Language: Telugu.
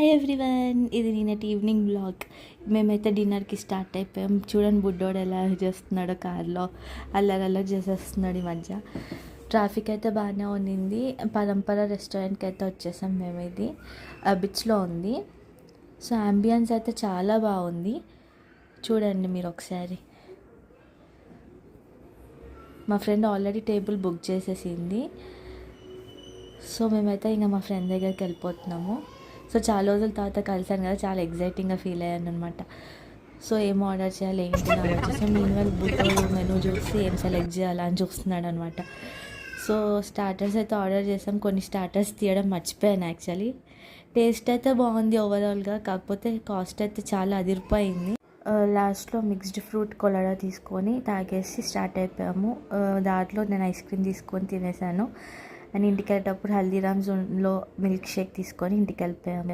హాయ్ ఎవ్రీవన్, ఇది నిన్నటి ఈవినింగ్ బ్లాగ్. మేమైతే డిన్నర్కి స్టార్ట్ అయిపోయాం. చూడండి బుడ్డోడు ఎలా చేస్తున్నాడో కార్లో, అల్లరి చేసేస్తున్నాడు. ఈ మధ్య ట్రాఫిక్ అయితే బాగానే ఉన్నింది. పరంపర రెస్టారెంట్కి అయితే వచ్చేసాం మేము. ఇది బిచ్లో ఉంది. సో అంబియన్స్ అయితే చాలా బాగుంది. చూడండి మీరు ఒకసారి. మా ఫ్రెండ్ ఆల్రెడీ టేబుల్ బుక్ చేసేసింది. సో మేమైతే ఇంకా మా ఫ్రెండ్ దగ్గరికి వెళ్ళిపోతున్నాము. సో చాలా రోజుల తర్వాత కలిసాను కదా, చాలా ఎగ్జైటింగ్గా ఫీల్ అయ్యాను అనమాట. సో ఏం ఆర్డర్ చేయాలి ఏంటి అని ఆలోచిస్తాం. నేను బుట్టలు మెనూ చూసి ఏం సెలెక్ట్ చేయాలా అని చూస్తున్నాడు అనమాట. సో స్టార్టర్స్ అయితే ఆర్డర్ చేసాం. కొన్ని స్టార్టర్స్ తీయడం మర్చిపోయాను యాక్చువల్లీ. టేస్ట్ అయితే బాగుంది ఓవరాల్గా, కాకపోతే కాస్ట్ అయితే చాలా అదిరిపోయింది. లాస్ట్లో మిక్స్డ్ ఫ్రూట్ కొలడా తీసుకొని తాగేసి స్టార్ట్ అయిపోయాము. దాంట్లో నేను ఐస్ క్రీమ్ తీసుకొని తినేసాను. అండ్ ఇంటికి వెళ్ళేటప్పుడు హల్దీరామ్స్లో మిల్క్ షేక్ తీసుకొని ఇంటికి వెళ్ళిపోయాము.